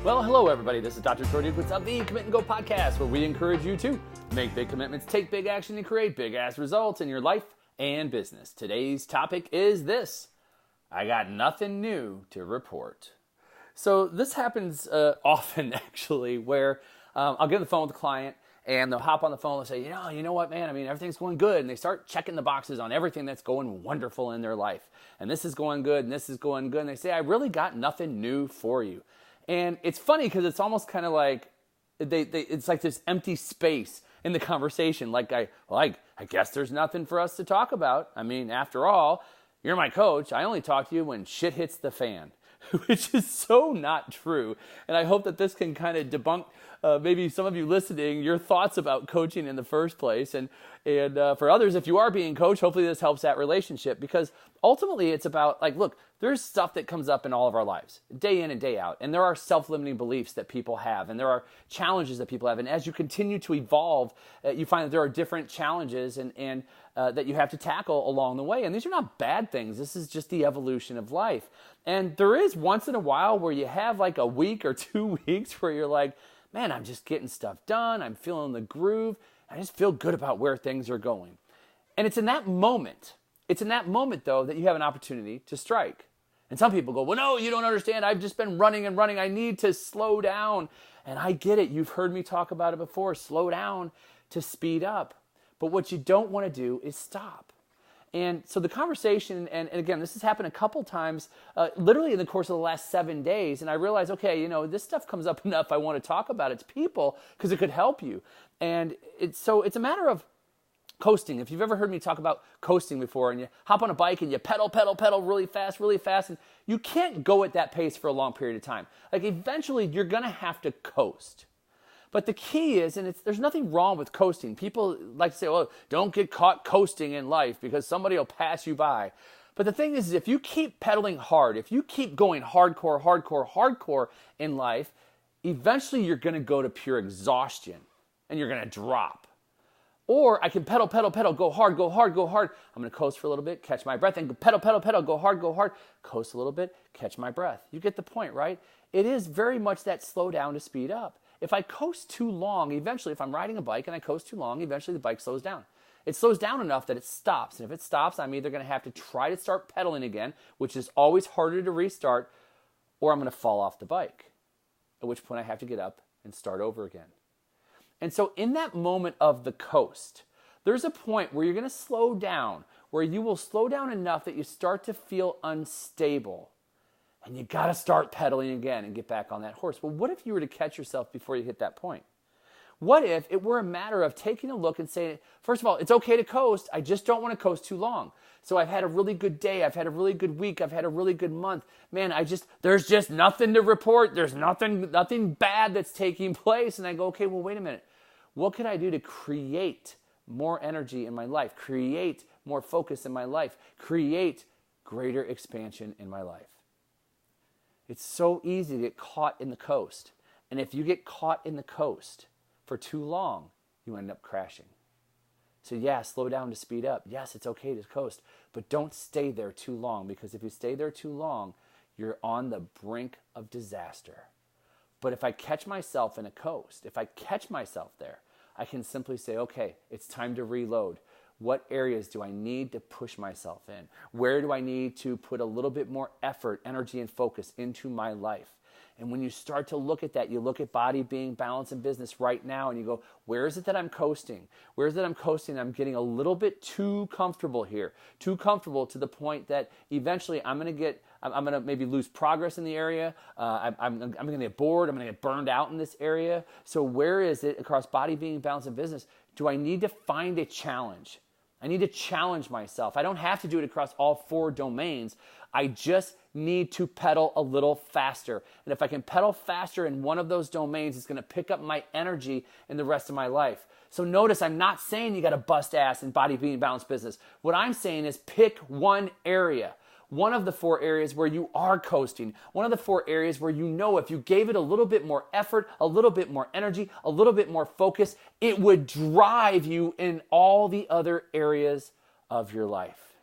Well, hello everybody. This is Dr. Troy Duquitz of the Commit and Go podcast, where we encourage you to make big commitments, take big action, and create big ass results in your life and business. Today's topic is this: I got nothing new to report. So this happens often, actually, where I'll get on the phone with a client and they'll hop on the phone and say, you know what, man, everything's going good. And they start checking the boxes on everything that's going wonderful in their life. And this is going good, and this is going good. And they say, I really got nothing new for you. And it's funny because it's almost kind of like it's like this empty space in the conversation. Like, I guess there's nothing for us to talk about. After all, you're my coach. I only talk to you when shit hits the fan, which is so not true. And I hope that this can kind of debunk maybe some of you listening, your thoughts about coaching in the first place. And for others, if you are being coached, hopefully this helps that relationship, because ultimately it's about, look, there's stuff that comes up in all of our lives, day in and day out. And there are self-limiting beliefs that people have, and there are challenges that people have. And as you continue to evolve, you find that there are different challenges and that you have to tackle along the way. And these are not bad things. This is just the evolution of life. And there is once in a while where you have like a week or 2 weeks where you're like, man, I'm just getting stuff done. I'm feeling the groove. I just feel good about where things are going. And it's in that moment, though, that you have an opportunity to strike. And some people go, well, no, you don't understand. I've just been running and running. I need to slow down. And I get it. You've heard me talk about it before. Slow down to speed up. But what you don't want to do is stop. And so the conversation, and again, this has happened a couple times, literally in the course of the last 7 days. And I realized, okay, this stuff comes up enough. I want to talk about it to people because it could help you. And it's a matter of coasting. If you've ever heard me talk about coasting before, and you hop on a bike and you pedal really fast, and you can't go at that pace for a long period of time. Eventually you're going to have to coast. But the key is, and there's nothing wrong with coasting. People like to say, well, don't get caught coasting in life because somebody will pass you by. But the thing is if you keep pedaling hard, if you keep going hardcore in life, eventually you're going to go to pure exhaustion and you're going to drop. Or I can pedal, go hard. I'm going to coast for a little bit, catch my breath, and pedal, go hard, coast a little bit, catch my breath. You get the point, right? It is very much that slow down to speed up. If I coast too long, eventually, if I'm riding a bike and I coast too long, eventually the bike slows down. It slows down enough that it stops. And if it stops, I'm either going to have to try to start pedaling again, which is always harder to restart, or I'm going to fall off the bike, at which point I have to get up and start over again. And so in that moment of the coast, there's a point where you're going to slow down, where you will slow down enough that you start to feel unstable. And you got to start pedaling again and get back on that horse. Well, what if you were to catch yourself before you hit that point? What if it were a matter of taking a look and saying, first of all, it's okay to coast. I just don't want to coast too long. So I've had a really good day. I've had a really good week. I've had a really good month. Man, there's just nothing to report. There's nothing bad that's taking place. And I go, okay, well, wait a minute. What could I do to create more energy in my life, create more focus in my life, create greater expansion in my life? It's so easy to get caught in the coast. And if you get caught in the coast for too long, you end up crashing. So yeah, slow down to speed up. Yes, it's okay to coast, but don't stay there too long, because if you stay there too long, you're on the brink of disaster. But if I catch myself in a coast, if I catch myself there, I can simply say, okay, it's time to reload. What areas do I need to push myself in? Where do I need to put a little bit more effort, energy, and focus into my life? And when you start to look at that, you look at body, being, balance, and business right now, and you go, where is it that I'm coasting? Where is it I'm coasting? I'm getting a little bit too comfortable here, too comfortable to the point that eventually I'm going to maybe lose progress in the area. I'm going to get bored. I'm going to get burned out in this area. So where is it across body, being, balance, and business? Do I need to find a challenge? I need to challenge myself. I don't have to do it across all 4 domains. I just need to pedal a little faster. And if I can pedal faster in one of those domains, it's going to pick up my energy in the rest of my life. So notice I'm not saying you got to bust ass in body, being, balance, business. What I'm saying is pick one area. One of the 4 areas where you are coasting. One of the 4 areas where you know if you gave it a little bit more effort, a little bit more energy, a little bit more focus, it would drive you in all the other areas of your life.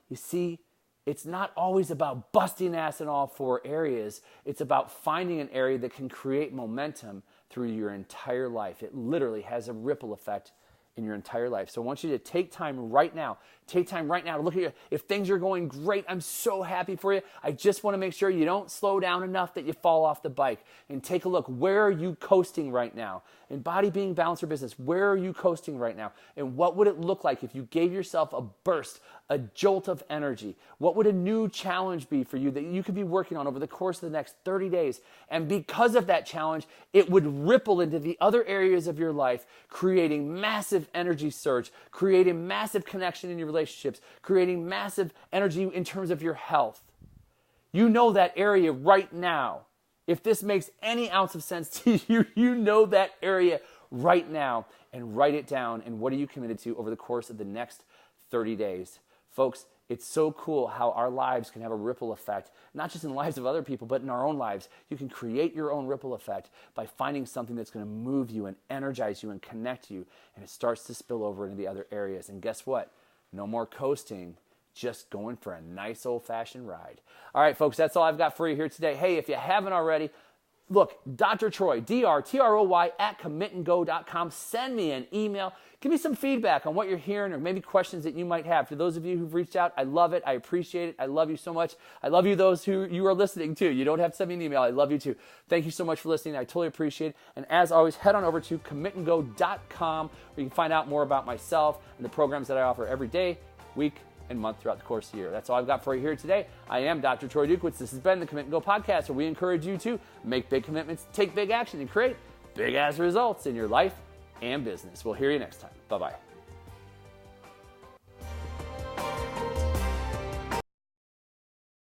You see, it's not always about busting ass in all 4 areas. It's about finding an area that can create momentum through your entire life. It literally has a ripple effect in your entire life. So I want you to take time right now. Take time right now to look at if things are going great. I'm so happy for you. I just want to make sure you don't slow down enough that you fall off the bike. And take a look. Where are you coasting right now? In Body, Being, Balance, or Business, where are you coasting right now? And what would it look like if you gave yourself a burst, a jolt of energy? What would a new challenge be for you that you could be working on over the course of the next 30 days? And because of that challenge, it would ripple into the other areas of your life, creating massive energy surge, creating massive connection in your relationships, creating massive energy in terms of your health. You know that area right now. If this makes any ounce of sense to you, you know that area right now, and write it down. And what are you committed to over the course of the next 30 days? Folks, it's so cool how our lives can have a ripple effect, not just in the lives of other people, but in our own lives. You can create your own ripple effect by finding something that's going to move you and energize you and connect you, and it starts to spill over into the other areas. And guess what? No more coasting, just going for a nice old-fashioned ride. All right, folks, that's all I've got for you here today. Hey, if you haven't already, look, Dr. Troy, DrTroy @commitandgo.com. Send me an email. Give me some feedback on what you're hearing or maybe questions that you might have. For those of you who've reached out, I love it. I appreciate it. I love you so much. I love you, those who you are listening to. You don't have to send me an email. I love you too. Thank you so much for listening. I totally appreciate it. And as always, head on over to commitandgo.com where you can find out more about myself and the programs that I offer every day, week, and month throughout the course of the year. That's all I've got for you here today. I am Dr. Troy Dukowitz. This has been the Commit and Go podcast, where we encourage you to make big commitments, take big action, and create big ass results in your life and business. We'll hear you next time. Bye-bye.